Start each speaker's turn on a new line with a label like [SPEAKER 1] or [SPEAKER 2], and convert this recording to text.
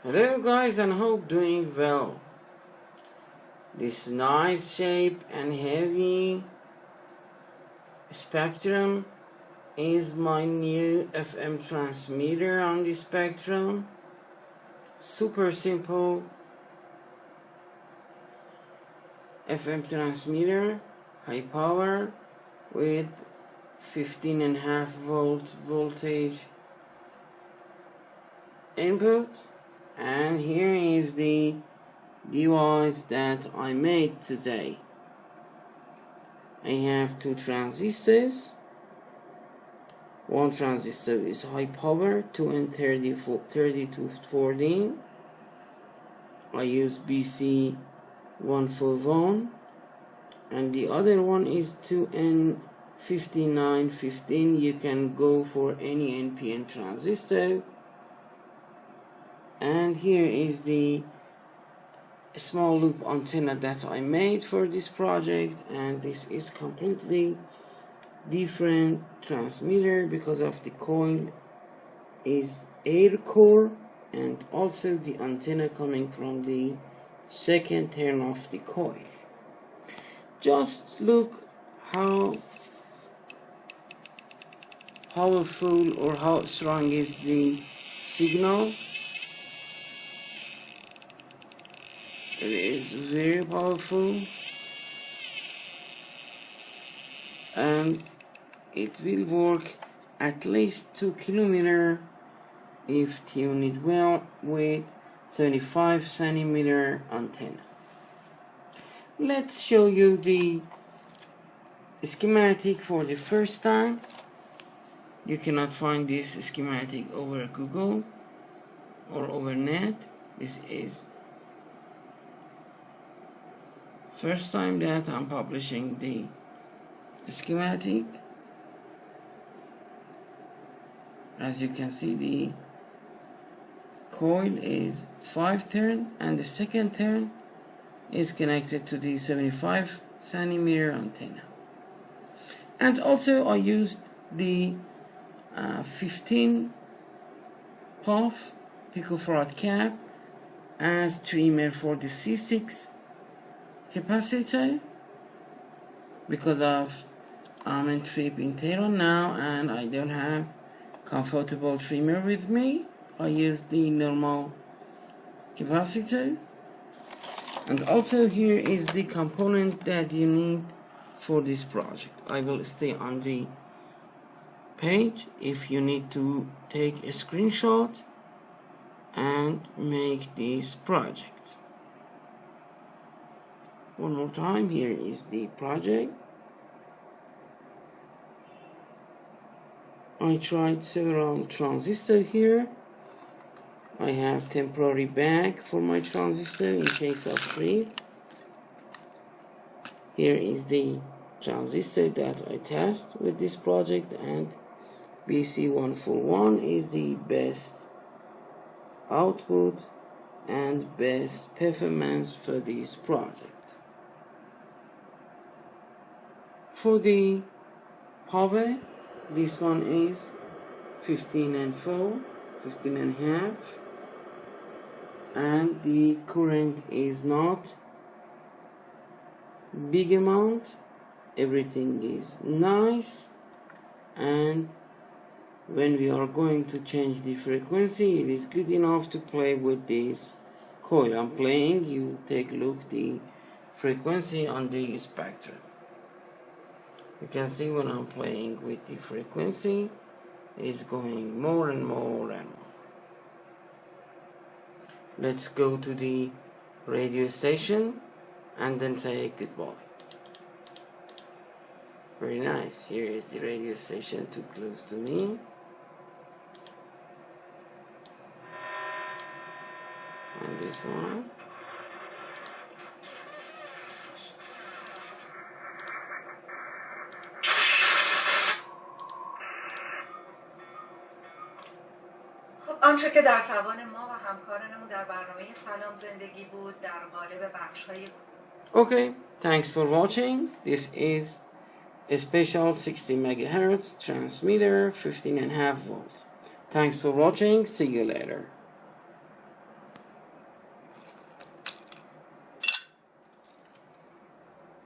[SPEAKER 1] Hello guys, and hope doing well. This nice shape and heavy spectrum is my new FM transmitter on the spectrum. Super simple FM transmitter, high power with 15.5 volt voltage input. And here is the device that I made today. I have two transistors. One transistor is high power, 2 and 30 to 14. I use BC 141, and the other one is 2N5915. You can go for any NPN transistor. And here is the small loop antenna that I made for this project, and this is completely different transmitter because of the coil is air core, and also the antenna coming from the second turn of the coil. Just look how powerful or how strong is the signal. It is very powerful, and it will work at least 2 kilometers if tuned well with 75 centimeter antenna. Let's show you the schematic for the first time. You cannot find this schematic over Google or over net. This is first time that I'm publishing the schematic. As you can see, the coil is 5 turn, and the second turn is connected to the 75 centimeter antenna. And also I used the 15 puff picofarad cap as trimmer for the C6 capacitor, because of I'm in trip in Tehran now and I don't have comfortable trimmer with me. I use the normal capacitor. And also here is the component that you need for this project. I will stay on the page if you need to take a screenshot and make this project. One more time, here is the project. I tried several transistors here. I have temporary bag for my transistor in case of trip. Here is the transistor that I test with this project, and BC141 is the best output and best performance for this project. For the power, this one is 15.5, and the current is not big amount. Everything is nice, and when we are going to change the frequency, it is good enough to play with this coil. I'm playing, you take a look the frequency on the spectrum. You can see when I'm playing with the frequency, it is going more and more and more. Let's go to the radio station and then say goodbye. Very nice. Here is the radio station too close to me. And this one.
[SPEAKER 2] آنچه که در توان ما و همکارانمون در برنامه سلام زندگی بود در قالب بخش‌های
[SPEAKER 1] Okay, thanks for watching. This is a special 60 MHz transmitter, 15.5 volt. Thanks for watching. See you later.